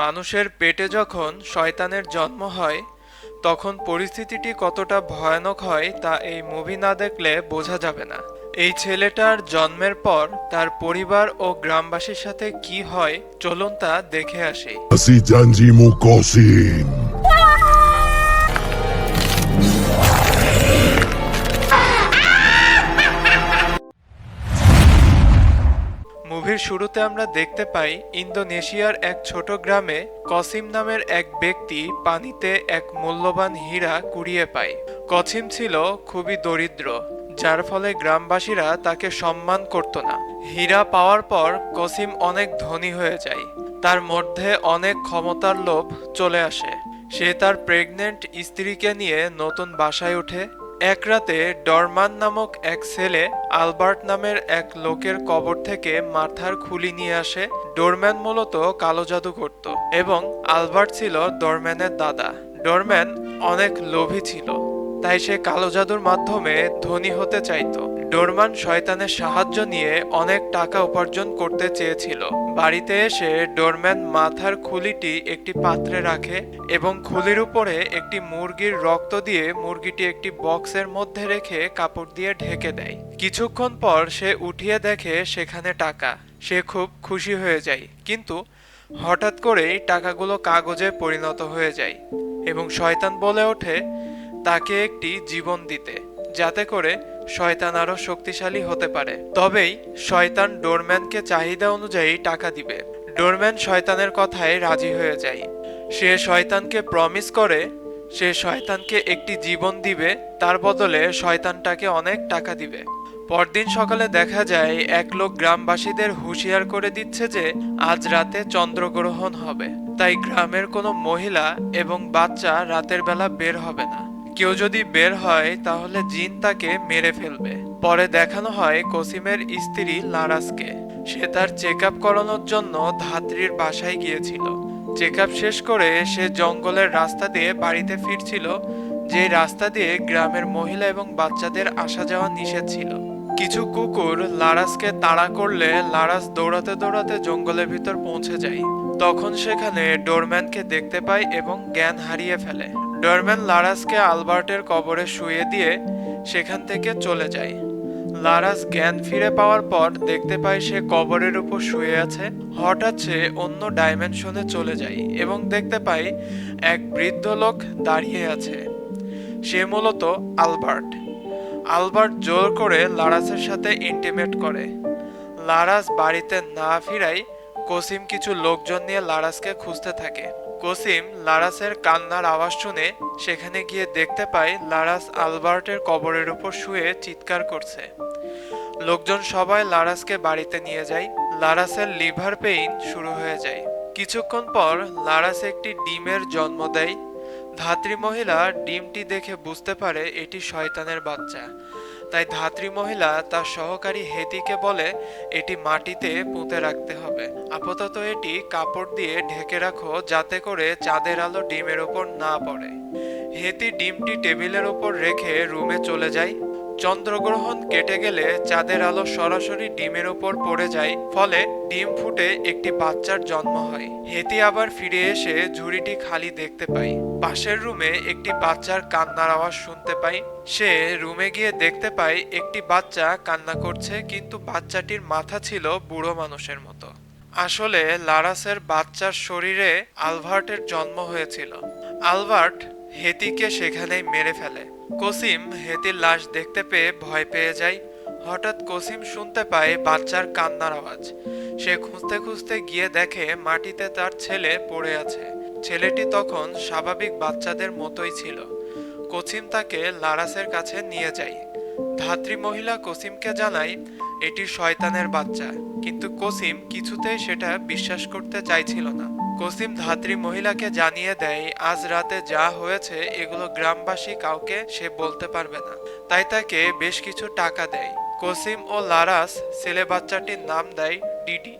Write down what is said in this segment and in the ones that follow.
মানুষের পেটে যখন শয়তানের জন্ম হয় তখন পরিস্থিতিটি কতটা ভয়ানক হয় তা এই মুভি না দেখলে বোঝা যাবে না। এই ছেলেটার জন্মের পর তার পরিবার ও গ্রামবাসীর সাথে কি হয় চলুন তা দেখে আসি। Si janji mukosin. মুভির শুরুতে আমরা দেখতে পাই ইন্দোনেশিয়ার এক ছোট গ্রামে কসিম নামের এক ব্যক্তি পানিতে এক মূল্যবান হীরা কুড়িয়ে পায়। কসিম ছিল খুবই দরিদ্র, যার ফলে গ্রামবাসীরা তাকে সম্মান করত না। হীরা পাওয়ার পর কসিম অনেক ধনী হয়ে যায়। তার মধ্যে অনেক ক্ষমতার লোভ চলে আসে। সে তার প্রেগনেন্ট স্ত্রীকে নিয়ে নতুন বাসায় ওঠে। এক রাতে ডরমান নামক এক ছেলে আলবার্ট নামের এক লোকের কবর থেকে মাথার খুলি নিয়ে আসে। ডোরম্যান মূলত কালো জাদু করত এবং আলবার্ট ছিল ডোরম্যানের দাদা। ডোরম্যান অনেক লোভী ছিল, তাই সে কালো জাদুর মাধ্যমে ধনী হতে চাইতো। ডোরমান শয়তানের সাহায্য নিয়ে অনেক টাকা উপার্জন করতে চেয়েছিল। বাড়িতে এসে ডোরম্যান মাথার খুলিটি একটি পাত্রে রাখে এবং খুলির উপরে একটি মুরগির রক্ত দিয়ে মুরগিটি একটি বক্সের মধ্যে রেখে কাপড় দিয়ে ঢেকে দেয়। কিছুক্ষণ পর সে উঠিয়ে দেখে সেখানে টাকা। সে খুব খুশি হয়ে যায়, কিন্তু হঠাৎ করেই টাকাগুলো কাগজে পরিণত হয়ে যায় এবং শয়তান বলে ওঠে তাকে একটি জীবন দিতে, যাতে করে শয়তান আরো শক্তিশালী হতে পারে। তবেই শয়তান ডোরম্যানকে চাহিদা অনুযায়ী টাকা দিবে। ডোরম্যান শয়তানের কথায় রাজি হয়ে যায়। সে শয়তানকে প্রমিস করে সে শয়তানকে একটি জীবন দিবে, তার বদলে শয়তানটাকে অনেক টাকা দিবে। পরদিন সকালে দেখা যায় এক লোক গ্রামবাসীদের হুঁশিয়ার করে দিচ্ছে যে আজ রাতে চন্দ্রগ্রহণ হবে, তাই গ্রামের কোনো মহিলা এবং বাচ্চা রাতের বেলা বের হবে না। কেউ যদি বের হয় তাহলে জিন তাকে মেরে ফেলবে। পরে দেখানো হয় কসিমের স্ত্রী লারাসকে। সে তার চেক আপ করানোর জন্য ধাত্রীর বাসায় গিয়েছিল। চেক আপ শেষ করে সে জঙ্গলের রাস্তা দিয়ে বাড়িতে ফিরছিল, যে রাস্তা দিয়ে গ্রামের মহিলা এবং বাচ্চাদের আসা যাওয়া নিষেধ ছিল। কিছু কুকুর লারাসকে তাড়া করলে লারাস দৌড়াতে দৌড়াতে জঙ্গলের ভিতর পৌঁছে যায়। তখন সেখানে ডোরম্যানকে দেখতে পায় এবং জ্ঞান হারিয়ে ফেলে। ডোরম্যান লারাসকে আলবার্টের কবরে শুয়ে দিয়ে সেখান থেকে চলে যায়। লারাস জ্ঞান ফিরে পাওয়ার পর দেখতে পায় সে কবরের উপর শুয়ে আছে। হঠাৎ সে অন্য ডাইমেনশনে চলে যায় এবং দেখতে পায় এক বৃদ্ধ লোক দাঁড়িয়ে আছে। সে মূলত আলবার্ট। আলবার্ট জোর করে লারাসের সাথে ইন্টিমেট করে। লারাস বাড়িতে না ফিরাই কসিম কিছু লোকজন নিয়ে লারাসকে খুঁজতে থাকে। কসিম লারাসের কান্নার আওয়াজ শুনে সেখানে গিয়ে দেখতে পায় লারাস আলবার্টের কবরের উপর শুয়ে চিৎকার করছে। লোকজন সবাই লারাসকে বাড়িতে নিয়ে যায়। লারাসের লিভার পেইন শুরু হয়ে যায়। কিছুক্ষণ পর লারাস একটি ডিমের জন্ম দেয়। ধাত্রী মহিলা ডিমটি দেখে বুঝতে পারে এটি শয়তানের বাচ্চা, তাই ধাত্রী মহিলা তার সহকারী হেতিকে বলে এটি মাটিতে পুঁতে রাখতে হবে। আপাতত এটি কাপড় দিয়ে ঢেকে রাখো, যাতে করে চাঁদের আলো ডিমের উপর না পড়ে। হেতি ডিমটি টেবিলের উপর রেখে রুমে চলে যায়। চন্দ্রগ্রহণ কেটে গেলে চাঁদের আলো সরাসরি ডিমের উপর পড়ে যায়, ফলে ডিম ফুটে একটি বাচ্চার জন্ম হয়। হেতি আবার ফিরে এসে ঝুড়িটি খালি দেখতে পায়। পাশের রুমে একটি বাচ্চার কান্নার আওয়াজ শুনতে পায়। সে রুমে গিয়ে দেখতে পায় একটি বাচ্চা কান্না করছে, কিন্তু বাচ্চাটির মাথা ছিল বুড়ো মানুষের মতো। আসলে লারাসের বাচ্চার শরীরে আলবার্টের জন্ম হয়েছিল। আলবার্ট হেতিকে সেখানেই মেরে ফেলে। কসিম হেতির লাশ দেখতে পেয়ে ভয় পেয়ে যায়। হঠাৎ কসিম শুনতে পায় বাচ্চার কান্নার আওয়াজ। সে খুঁজতে খুঁজতে গিয়ে দেখে মাটিতে তার ছেলে পড়ে আছে। ছেলেটি তখন স্বাভাবিক বাচ্চাদের মতোই ছিল। কসিম তাকে লারাসের কাছে নিয়ে যায়। ধাত্রী মহিলা কসিমকে জানায় এটি শয়তানের বাচ্চা, কিন্তু কসিম কিছুতেই সেটা বিশ্বাস করতে চাইছিল না। কসিম ধাত্রী মহিলাকে জানিয়ে দেয় আজ রাতে যা হয়েছে এগুলো গ্রামবাসী কাউকে সে বলতে পারবে না, তাই তাকে বেশ কিছু টাকা দেয়। কসিম ও লারাস ছেলে বাচ্চাটির নাম দেয় ডিডি।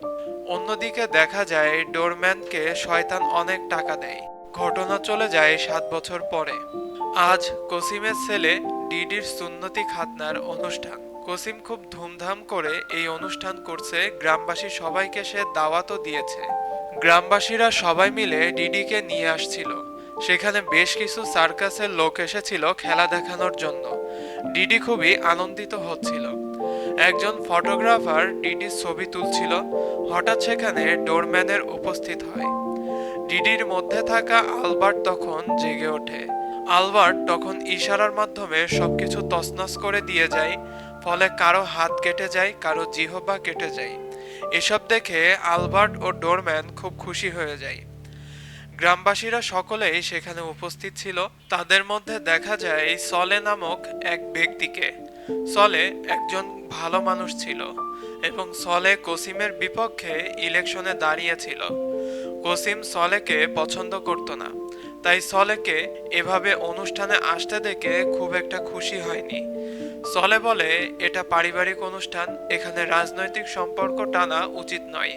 অন্যদিকে দেখা যায় ডোরম্যানকে শয়তান অনেক টাকা দেয়। ঘটনা চলে যায় 7 বছর পরে। আজ কসিমের ছেলে ডিডির সুন্নতি খাতনার অনুষ্ঠান। কসিম খুব ধুমধাম করে এই অনুষ্ঠান করছে। গ্রামবাসী সবাইকে সে দাওয়াতও দিয়েছে। গ্রামবাসীরা সবাই মিলে ডিডিকে নিয়ে আসছিল। সেখানে বেশ কিছু সার্কাসের লোক এসেছিল খেলা দেখানোর জন্য। ডিডি খুবই আনন্দিত হচ্ছিল। একজন ফটোগ্রাফার ডিডির ছবি তুলছিল। হঠাৎ সেখানে ডোরম্যানের উপস্থিত হয়। ডিডির মধ্যে থাকা আলবার্ট তখন জেগে ওঠে। আলবার্ট তখন ইশারার মাধ্যমে সবকিছু তছনছ করে দিয়ে যায়। ফলে কারো হাত কেটে যায়, কারো জিহ্বা কেটে যায়। এসব দেখে আলবার্ট ও ডোরম্যান খুব খুশি হয়ে যায়। গ্রামবাসীরা সকলেই সেখানে উপস্থিত ছিল। তাদের মধ্যে দেখা যায় সলে নামক এক ব্যক্তিকে। সলে একজন ভালো মানুষ ছিল এবং সলে কসিমের বিপক্ষে ইলেকশনে দাঁড়িয়েছিল। কসিম সলেকে পছন্দ করত না, তাই সলেকে এভাবে অনুষ্ঠানে আসতে দেখে খুব একটা খুশি হয়নি। সলে বলে, এটা পারিবারিক অনুষ্ঠান, এখানে রাজনৈতিক সম্পর্ক টানা উচিত নয়,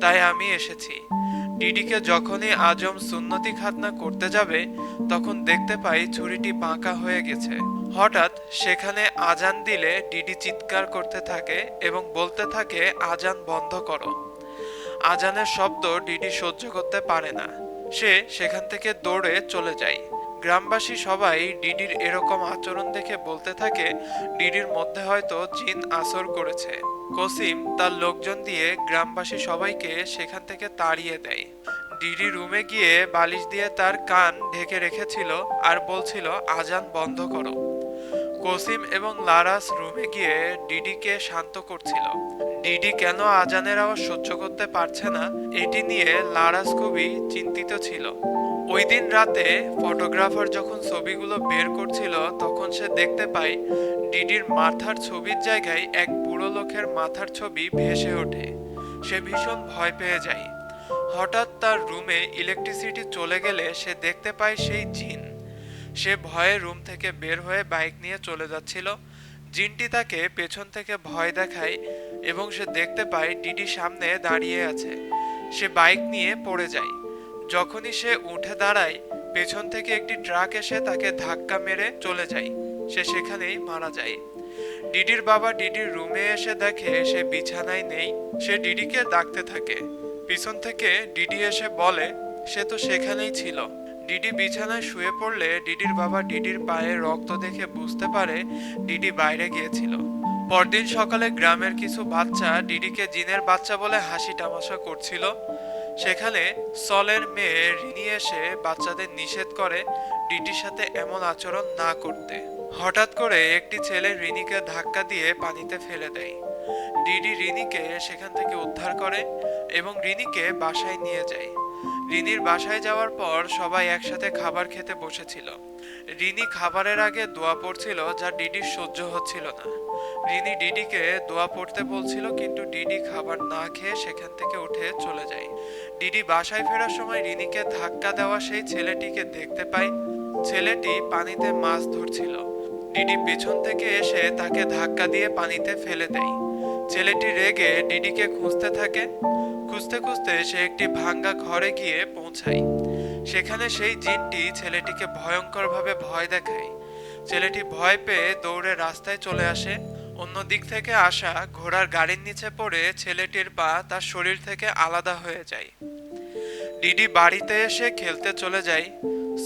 তাই আমি এসেছি। ডিডিকে যখনই আজম সুন্নতি খাতনা করতে যাবে তখন দেখতে পাই ছুরিটি বাঁকা হয়ে গেছে। হঠাৎ সেখানে আজান দিলে ডিডি চিৎকার করতে থাকে এবং বলতে থাকে, আজান বন্ধ করো। আজানের শব্দ ডিডি সহ্য করতে পারে না। সে সেখান থেকে দৌড়ে চলে যায়। গ্রামবাসী সবাই ডিডির এরকম আচরণ দেখে বলতে থাকে, ডিডির মধ্যে হয়তো জিন আসর করেছে। কসিম তার লোকজন দিয়ে গ্রামবাসী সবাইকে সেখান থেকে তাড়িয়ে দেয়। ডিডি রুমে গিয়ে বালিশ দিয়ে তার কান ঢেকে রেখেছিল আর বলছিল, আজান বন্ধ করো। কসিম এবং লারাস রুমে গিয়ে ডিডিকে শান্ত করছিল। ডিডি কেন আজানের আওয়াজ সহ্য করতে পারছে না এটি নিয়ে লারাস খুবই চিন্তিত ছিল। ওই দিন রাতে ফটোগ্রাফার যখন ছবিগুলো বের করছিল তখন সে দেখতে পায় ডিডির মাথার ছবির জায়গায় এক বুড়ো লোকের মাথার ছবি ভেসে ওঠে। সে ভীষণ ভয় পেয়ে যায়। হঠাৎ তার রুমে ইলেকট্রিসিটি চলে গেলে সে দেখতে পায় সেই জিন। সে ভয়ে রুম থেকে বের হয়ে বাইক নিয়ে চলে যাচ্ছিল। জিনটি তাকে পেছন থেকে ভয় দেখায় এবং সে দেখতে পায় ডিডি সামনে দাঁড়িয়ে আছে। সে বাইক নিয়ে পড়ে যায়। যখনই সে উঠে দাঁড়ায় পেছন থেকে একটি ট্রাক এসে তাকে ধাক্কা মেরে চলে যায়। সে সেখানেই মারা যায়। ডিডির বাবা ডিডির রুমে এসে দেখে সে বিছানায় নেই। সে ডিডিকে ডাকতে থাকে। পিছন থেকে ডিডি এসে বলে, সে তো সেখানেই ছিল। ডিডি বিছানায় শুয়ে পড়লে ডিডির বাবা ডিডির পায়ে রক্ত দেখে বুঝতে পারে ডিডি বাইরে গিয়েছিল। পরদিন সকালে গ্রামের কিছু বাচ্চা ডিডিকে জিনের বাচ্চা বলে হাসি তামাশা করছিল। সেখানে সলের মেয়ে রিনি এসে বাচ্চাদের নিষেধ করে ডিডির সাথে এমন আচরণ না করতে। হঠাৎ করে একটি ছেলে রিনিকে ধাক্কা দিয়ে পানিতে ফেলে দেয়। ডিডি রিনিকে সেখান থেকে উদ্ধার করে এবং রিনিকে বাসায় নিয়ে যায়। রিনির বাসায় যাওয়ার পর সবাই একসাথে খাবার খেতে বসেছিল। রিনি খাবারের আগে দোয়া পড়ছিল, যা ডিডির সহ্য হচ্ছিল না। রিনি ডিডিকে দোয়া পড়তে বলছিল, কিন্তু ডিডি খাবার না খেয়ে সেখান থেকে উঠে চলে যায়। ডিডি বাসায় ফেরার সময় রিনিকে ধাক্কা দেওয়া সেই ছেলেটিকে দেখতে পায়। ছেলেটি পানিতে মাছ ধরছিল। ডিডি পেছন থেকে এসে তাকে ধাক্কা দিয়ে পানিতে ফেলে দেয়। ছেলেটি রেগে ডিডিকে খুঁজতে থাকে। খুঁজতে খুঁজতে সে একটি ভাঙ্গা ঘরে গিয়ে পৌঁছায়। সেখানে সেই জিনটি ছেলেটিকে ভয়ঙ্করভাবে ভয় দেখায়। ছেলেটি ভয় পেয়ে দৌড়ে রাস্তায় চলে আসে। অন্য দিক থেকে আসা ঘোড়ার গাড়ির নিচে পড়ে ছেলেটির পা তার শরীর থেকে আলাদা হয়ে যায়। ডিডি বাড়িতে এসে খেলতে চলে যায়।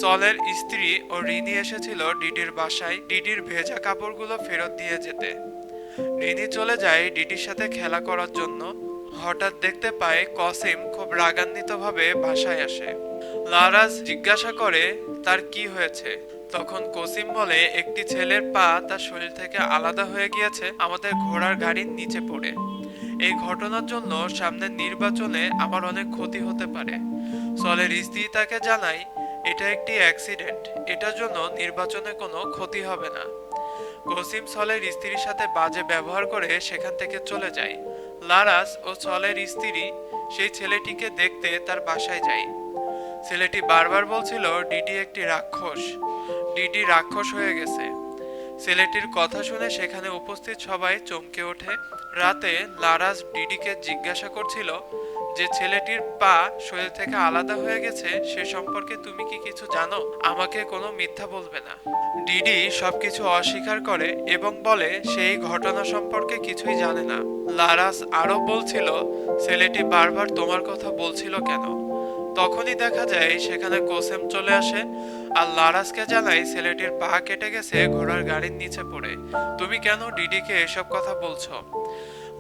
সলের স্ত্রী ও রিনি এসেছিল ডিডির বাসায় ডিডির ভেজা কাপড়গুলো ফেরত দিয়ে যেতে। রিনি চলে যায় ডিডির সাথে খেলা করার জন্য। হঠাৎ দেখতে পায় কসিম খুব রাগান্বিতভাবে বাসায় আসে। লারাস জিজ্ঞাসা করে তার কি হয়েছে। তখন কসিম বলে, একটি ছেলের পা তার শরীর থেকে আলাদা হয়ে গিয়েছে আমাদের ঘোড়ার গাড়ির নিচে পড়ে। এই ঘটনার জন্য সামনের নির্বাচনে আমার অনেক ক্ষতি হতে পারে। সলের স্ত্রী তাকে জানায় এটা একটি অ্যাক্সিডেন্ট, এটার জন্য নির্বাচনে কোনো ক্ষতি হবে না। কসিম সলের স্ত্রীর সাথে বাজে ব্যবহার করে সেখান থেকে চলে যায়। লারাস ও সলের স্ত্রী সেই ছেলেটিকে দেখতে তার বাসায় যায়। ছেলেটি বারবার বলছিল ডিডি একটি রাক্ষস, ডিডি রাক্ষস হয়ে গেছে। ছেলেটির কথা শুনে সেখানে উপস্থিত সবাই চমকে ওঠে। রাতে লারাস ডিডিকে জিজ্ঞাসা করছিল যে ছেলেটির পা শরীর থেকে আলাদা হয়ে গেছে সে সম্পর্কে তুমি কি কিছু জানো? আমাকে কোনো মিথ্যা বলবে না। ডিডি সবকিছু অস্বীকার করে এবং বলে সেই ঘটনা সম্পর্কে কিছুই জানে না। লারাস আরো বলছিল, ছেলেটি বারবার তোমার কথা বলছিল কেন? তখনই দেখা যায় সেখানে কোসেম চলে আসে আর লারাসকে জানায় ছেলেটির পা কেটে গেছে ঘোড়ার গাড়ির নিচে পড়ে। তুমি কেন ডিডিকে এসব কথা বলছো?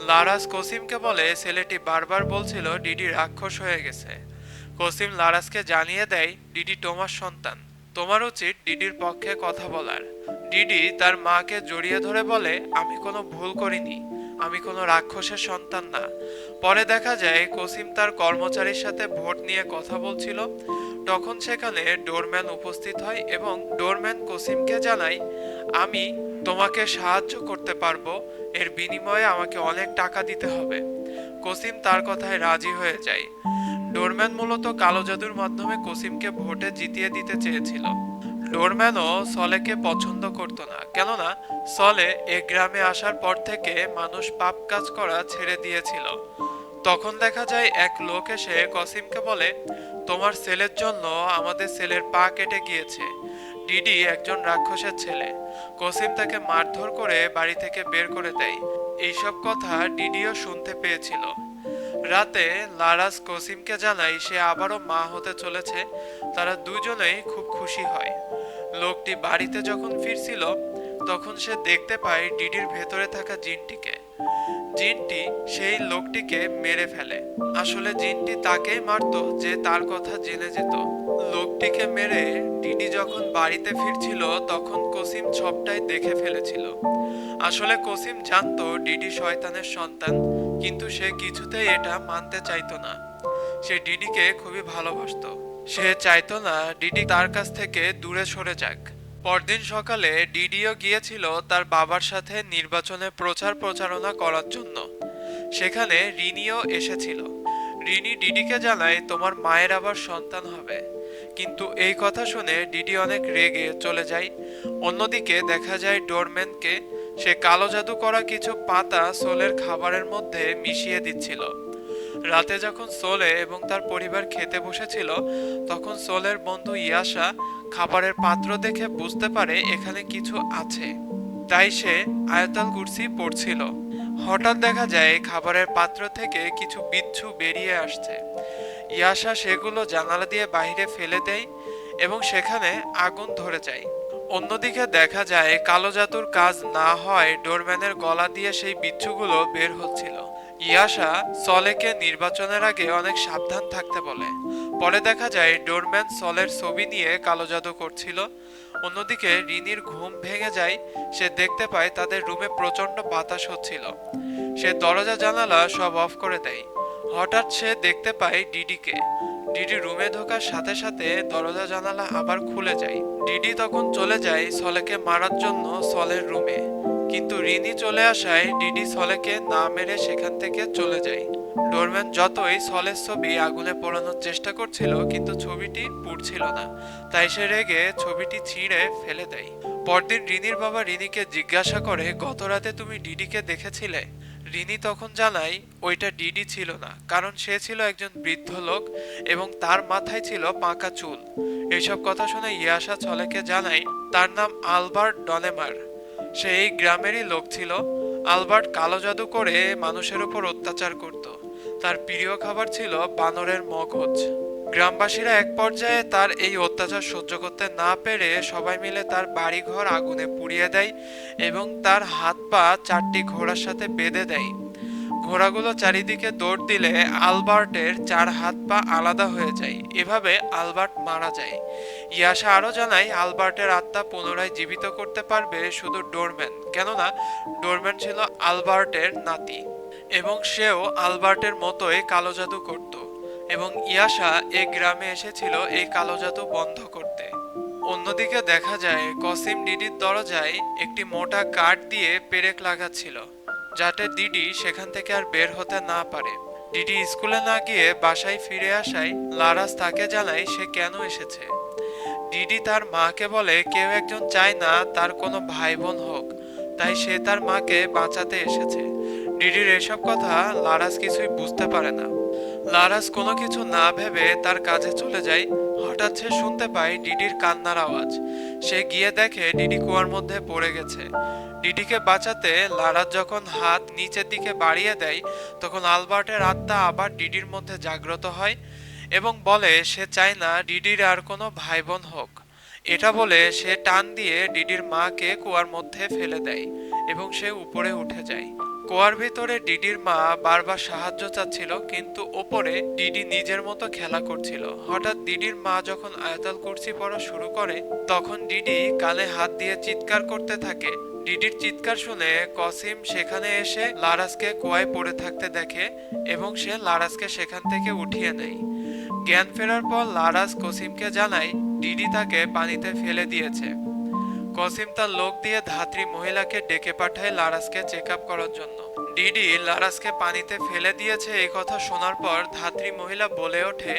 লারাস কোসিমকে বলে ছেলেটি বারবার বলছিল ডিডি রাক্ষস হয়ে গেছে। কোসিম লারাসকে জানিয়ে দেয় ডিডি তোমার সন্তান, তোমার উচিত ডিডির পক্ষে কথা বলার। ডিডি তার মাকে জড়িয়ে ধরে বলে আমি কোনো ভুল করিনি, আমি কোনো রাক্ষসের সন্তান না। পরে দেখা যায় কোসিম তার কর্মচারীর সাথে ভোট নিয়ে কথা বলছিল। তখন সেখানে ডোরম্যান উপস্থিত হয় এবং ডোরম্যান কোসিমকে জানায় আমি তোমাকে সাহায্য করতে পারবো, এর বিনিময়ে আমাকে অনেক টাকা দিতে হবে। কোসিম তার কথায় রাজি হয়ে যায়। ডোরম্যান মূলত কালো জাদুর মাধ্যমে কোসিমকে ভোটে জিতিয়ে দিতে চেয়েছিল। ডোরম্যানও সলেকে পছন্দ করত না, কেননা সলে এ গ্রামে আসার পর থেকে মানুষ পাপ কাজ করা ছেড়ে দিয়েছিল। তখন দেখা যায় এক লোক এসে কসিমকে বলে তোমার ছেলের জন্য আমাদের ছেলের পা কেটে গিয়েছে, ডিডি একজন রাক্ষসের ছেলে। কসিম তাকে মারধর করে বাড়ি থেকে বের করে দেয়। এইসব কথা ডিডিও শুনতে পেয়েছিল। রাতে লারাস কসিমকে জানায় সে আবারও মা হতে চলেছে। তারা দুজনেই খুব খুশি হয়। লোকটি বাড়িতে যখন ফিরছিল তখন সে দেখতে পায় ডিডির ভেতরে থাকা জিনটিকে। জিনটি সেই লোকটিকে মেরে ফেলে। আসলে জিনটি তাকেই মারতো যে তার কথা জেনে যেত। লোকটিকে মেরে ডিডি যখন বাড়িতে ফিরছিল তখন কসিম সবটাই দেখে ফেলেছিল। আসলে কসিম জানতো ডিডি শয়তানের সন্তান, কিন্তু সে কিছুতেই এটা মানতে চাইতো না। সে ডিডিকে খুবই ভালোবাসতো। সে চাইতো না ডিডি তার কাছ থেকে দূরে সরে যাক। পরদিন সকালে ডিডিও গিয়েছিল তার বাবার সাথে নির্বাচনে প্রচারণা করার জন্য। সেখানে রিনিও এসেছিল। রিনি ডিডিকে জানায় তোমার মায়ের আবার সন্তান হবে, কিন্তু এই কথা শুনে ডিডি অনেক রেগে চলে যায়। অন্যদিকে দেখা যায় ডোরম্যানকে, সে কালো জাদু করা কিছু পাতা সোলের খাবারের মধ্যে মিশিয়ে দিচ্ছিল। রাতে যখন সোলে এবং তার পরিবার খেতে বসেছিল তখন সোলের বন্ধু ইয়াশা খাবারের পাত্র দেখে বুঝতে পারে এখানে কিছু আছে, তাই সে আয়াতাল কুরসি পড়ছিল। হঠাৎ দেখা যায় খাবারের পাত্র থেকে কিছু বিচ্ছু বেরিয়ে আসছে। ইয়াশা সেগুলো জানালা দিয়ে বাইরে ফেলে দেয় এবং সেখানে আগুন ধরে যায়। অন্যদিকে দেখা যায় কালো জাদুর কাজ না হয় ডোরম্যানের গলা দিয়ে সেই বিচ্ছুগুলো বের হচ্ছিল। ইয়াশা সলেকে নির্বাচনের আগে অনেক সাবধান থাকতে বলে। পরে দেখা যায় ডোরম্যান সলের ছবি নিয়ে কালো জাদু করছিল। অন্যদিকে রিনির ঘুম ভেঙে যায়। সে দেখতে পায় তাদের রুমে প্রচন্ড বাতাস হচ্ছিল। সে দরজা জানালা সব অফ করে দেয়। হঠাৎ সে দেখতে পায় ডিডিকে। ডিডি রুমে ঢোকার সাথে সাথে দরজা জানালা আবার খুলে যায়। ডিডি তখন চলে যায় সলেকে মারার জন্য সলের রুমে, কিন্তু রিনি চলে আসায় ডিডি সলেকে না মেরে সেখান থেকে চলে যায়। ডোরম্যান যতই সলের ছবি আগুনে পোড়ানোর চেষ্টা করছিল কিন্তু ছবিটি পুড়ছিল না, তাই সে রেগে ছবিটি ছিঁড়ে ফেলে দেয়। পরদিন রিনির বাবা রিনিকে জিজ্ঞাসা করে গত রাতে তুমি ডিডিকে দেখেছিলে? রিনি তখন জানায় ওইটা ডিডি ছিল না, কারণ সে ছিল একজন বৃদ্ধ লোক এবং তার মাথায় ছিল পাকা চুল। এইসব কথা শুনে ইয়াশা ছলেকে জানায় তার নাম আলবার্ট ডনেমার। সে এই গ্রামেরই লোক ছিল। আলবার্ট কালো জাদু করে মানুষের উপর অত্যাচার করত। তার প্রিয় খাবার ছিল বানরের মগজ। গ্রামবাসীরা এক পর্যায়ে তার এই অত্যাচার সহ্য করতে না পেরে সবাই মিলে তার বাড়িঘর আগুনে পুড়িয়ে দেয় এবং তার হাত পা 4টি ঘোড়ার সাথে বেঁধে দেয়। ঘোড়াগুলো চারিদিকে দৌড় দিলে আলবার্টের 4 হাত পা আলাদা হয়ে যায়। এভাবে আলবার্ট মারা যায়। ইয়াশা আরো জানায় আলবার্টের আত্মা পুনরায় জীবিত করতে পারবে শুধু ডোরম্যান, কেননা ডোরম্যান ছিল আলবার্টের নাতি এবং সেও আলবার্টের মতোই কালো জাদু করত এবং ইয়াশা এই গ্রামে এসেছিল এই কালো জাদু বন্ধ করতে। অন্যদিকে দেখা যায় কসিম ডিডির দরজায় একটি মোটা কাঠ দিয়ে পেরেক লাগাচ্ছিল, যাতে ডিডি সেখান থেকে আর বের হতে না পারে। ডিডি স্কুলে না গিয়ে বাসায় ফিরে আসায় লারাস তাকে জানায় সে কেন এসেছে। ডিডি তার মাকে বলে কেউ একজন চায় না তার কোনো ভাই বোন হোক, তাই সে তার মাকে বাঁচাতে এসেছে। ডিডির এসব কথা লারাস কিছুই বুঝতে পারে না। লারাস কোনো কিছু না ভেবে তার কাজে চলে যায়। হঠাৎ সে শুনতে পায় ডিডির কান্নার আওয়াজ। সে গিয়ে দেখে ডিডি কুয়ার মধ্যে পড়ে গেছে। ডিডিকে বাঁচাতে লারাস যখন হাত নিচের দিকে বাড়িয়ে দেয়, তখন আলবার্টের আত্মা আবার ডিডির মধ্যে জাগ্রত হয় এবং বলে সে চায় না ডিডির আর কোনো ভাই বোন হোক। এটা বলে সে টান দিয়ে ডিডির মাকে কুয়ার মধ্যে ফেলে দেয় এবং সে উপরে উঠে যায়। কুয়ার ভিতরে ডিডির মা বারবার সাহায্য চাচ্ছিল, কিন্তু ওপরে ডিডি নিজের মতো খেলা করছিল। হঠাৎ ডিডির মা যখন আয়াতাল কুরসি পড়া শুরু করে, তখন ডিডি কানে হাত দিয়ে চিৎকার করতে থাকে। ডিডির চিৎকার শুনে কসিম সেখানে এসে লারাসকে কুয়ায় পড়ে থাকতে দেখে এবং সে লারাসকে সেখান থেকে উঠিয়ে নেয়। জ্ঞান ফেরার পর লারাস কসিমকে জানায় ডিডি তাকে পানিতে ফেলে দিয়েছে। কসিম তার লোক দিয়ে ধাত্রী মহিলাকে ডেকে পাঠায় লারাসকে চেক আপ করার জন্য। ডিডি লারাসকে পানিতে ফেলে দিয়েছে এই কথা শোনার পর ধাত্রী মহিলা বলে ওঠে,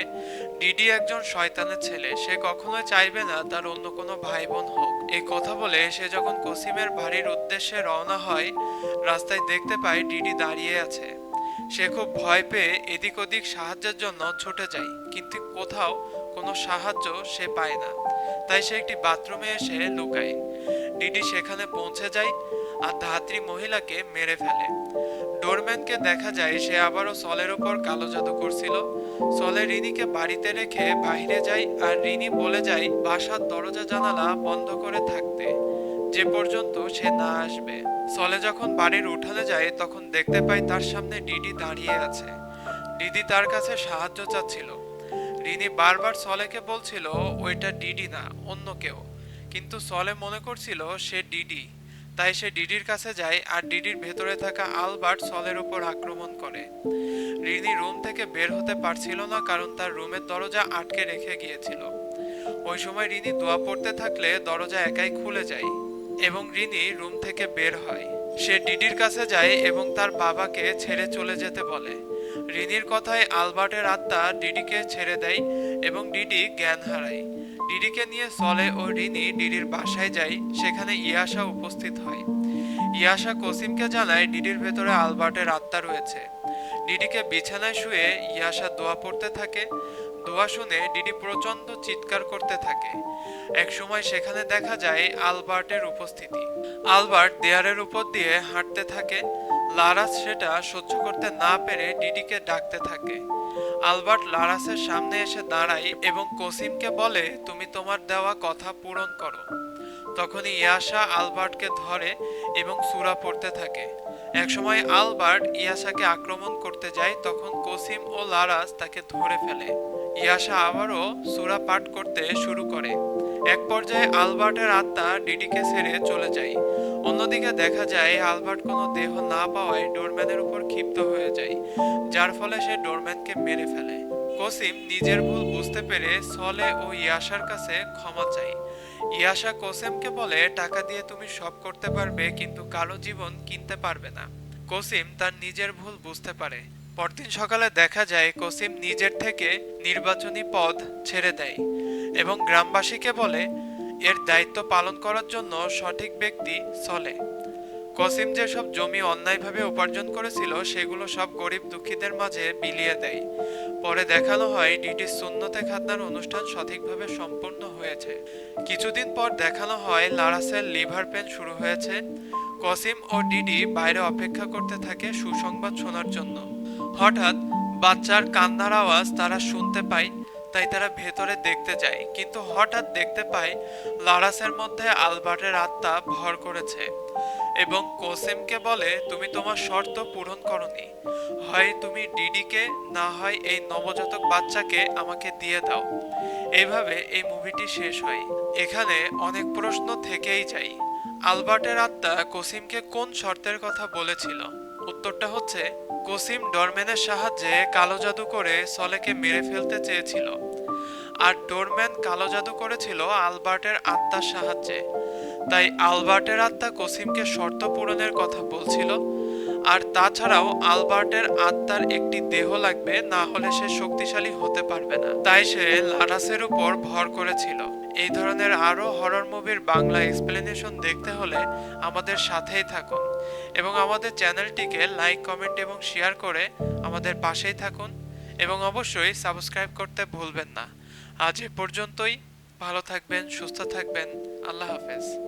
ডিডি একজন শয়তানের ছেলে, সে কখনোই চাইবে না তার অন্য কোনো ভাই বোন হোক। এই কথা বলে সে যখন কসিমের বাড়ির উদ্দেশ্যে রওনা হয়, রাস্তায় দেখতে পায় ডিডি দাঁড়িয়ে আছে। সে খুব ভয় পেয়ে এদিক ওদিক সাহায্যের জন্য ছুটে যায়, কিন্তু কোথাও কোনো সাহায্য সে পায় না। তাই সে একটি বাথরুমে এসে লুকায়। ডিডি সেখানে পৌঁছে যায় আর ধাত্রী মহিলাকে মেরে ফেলে। ডোরম্যানকে দেখা যায় সে আবারও সলের ওপর কালো জাদু করছিল। সলে রিনিকে বাড়িতে রেখে বাইরে যায় আর রিনি বলে যায় বাসার দরজা জানালা বন্ধ করে থাকতে, যে পর্যন্ত সে না আসবে। সলে যখন বাড়ির উঠানে যায় তখন দেখতে পায় তার সামনে ডিডি দাঁড়িয়ে আছে। ডিডি তার কাছে সাহায্য চাচ্ছিল। রিনি বারবার সলেকে বলছিল ওইটা ডিডি না, অন্য কেউ, কিন্তু সলে মনে করছিল সে ডিডি। তাই সে ডিডির কাছে যায় আর ডিডির ভেতরে থাকা আলবার্ট সলের উপর আক্রমণ করে। রিনি রুম থেকে বের হতে পারছিল না, কারণ তার রুমের দরজা আটকে রেখে গিয়েছিল। ওই সময় রিনি দোয়া পড়তে থাকলে দরজা একাই খুলে যায় এবং রিনি রুম থেকে বের হয়। সে ডিডির কাছে যায় এবং তার বাবাকে ছেড়ে চলে যেতে বলে। রিনির কথায় আলবার্টের আত্মা ডিডিকে ছেড়ে দেয় এবং ডিডি জ্ঞান হারায়। ডিডিকে নিয়ে সলে ও রিনি ডিডির বাসায় যায়। সেখানে ইয়াশা উপস্থিত হয়। ইয়াশা কসিমকে জানায় ডিডির ভেতরে আলবার্টের আত্মা রয়েছে। ডিডিকে বিছানায় শুয়ে ইয়াশা দোয়া পড়তে থাকে। দোয়া শুনে ডিডি প্রচন্ড চিৎকার করতে থাকে। এক সময় সেখানে দেখা যায় আলবার্টের উপস্থিতি। আলবার্ট দেয়ালের উপর দিয়ে হাঁটতে থাকে। লারাস সেটা সহ্য করতে না পেরে ডিডিকে ডাকতে থাকে। আলবার্ট লারাসের সামনে এসে দাঁড়ায় এবং কসিমকে বলে তুমি তোমার দেওয়া কথা পূরণ করো। তখনই ইয়াশা আলবার্টকে ধরে এবং সূরা পড়তে থাকে। একসময় আলবার্ট ইয়াশাকে আক্রমণ করতে যায়, তখন কসিম ও লারাস তাকে ধরে ফেলে। ইয়াশা আবারও সূরা পাঠ করতে শুরু করে। এক পর্যায়ে আলবার্টের আত্মা ডিডিকে ছেড়ে চলে যায়। অন্যদিকে দেখা যায় আলবার্ট কোনো দেহ না পাওয়ায় ডোরম্যানের উপর ক্ষিপ্ত হয়ে যায়, যার ফলে সে ডোরম্যানকে মেরে ফেলে। কসিম নিজের ভুল বুঝতে পেরে সলে ও ইয়াশার কাছে ক্ষমা চায়। ইয়াশা কসিমকে বলে টাকা দিয়ে তুমি সব করতে পারবে, কিন্তু কারো জীবন কিনতে পারবে না। কসিম তার নিজের ভুল বুঝতে পারে। পরদিন সকালে দেখা যায় কসিম নিজের থেকে নির্বাচনী পদ ছেড়ে দেয় এবং গ্রামবাসীকে বলে এর দায়িত্ব পালন করার জন্য সঠিক ব্যক্তি সলে। কসিম যেসব জমি অন্যায়ভাবে উপার্জন করেছিল সেগুলো সব গরিব দুঃখীদের মাঝে বিলিয়ে দেয়। পরে দেখানো হয় ডিডির সুন্নতে খাতনার অনুষ্ঠান সঠিকভাবে সম্পূর্ণ হয়েছে। কিছুদিন পর দেখানো হয় লারাসের লিভার পেন শুরু হয়েছে। কসিম ও ডিডি বাইরে অপেক্ষা করতে থাকে সুসংবাদ শোনার জন্য। হঠাৎ বাচ্চার কান্নার আওয়াজ তারা শুনতে পায়, তাই তারা ভেতরে দেখতে যায়, কিন্তু হঠাৎ দেখতে পায় লারাসের মধ্যে আলবার্টের আত্মা ভর করেছে এবং কসিমকে বলে তুমি তোমার শর্ত পূরণ করনি, হয় তুমি ডিডিকে, না হয় এই নবজাতক বাচ্চাকে আমাকে দিয়ে দাও। এইভাবে এই মুভিটি শেষ হয়। এখানে অনেক প্রশ্ন থেকেই যায়, আলবার্টের আত্মা কসিমকে কোন শর্তের কথা বলেছিল? উত্তরটা হচ্ছে কসিম ডোরম্যানের সাহায্যে কালো জাদু করে সলেকে মেরে ফেলতে চেয়েছিল, আর ডোরম্যান কালো জাদু করেছিল আলবার্টের আত্মার সাহায্যে। তাই আলবার্টের আত্মা কসিমকে শর্ত পূরণের কথা বলছিল। আর তাছাড়াও আলবার্টের আত্মার একটি দেহ লাগবে, না হলে সে শক্তিশালী হতে পারবে না। তাই সে লারাসের উপর ভর করেছিল। এই ধরনের আরো হরর মুভির বাংলা এক্সপ্লেনেশন দেখতে হলে আমাদের সাথেই থাকুন এবং আমাদের চ্যানেলটিকে লাইক, কমেন্ট এবং শেয়ার করে আমাদের পাশেই থাকুন এবং অবশ্যই সাবস্ক্রাইব করতে ভুলবেন না। আজ এ পর্যন্তই। ভালো থাকবেন, সুস্থ থাকবেন। আল্লাহ হাফেজ।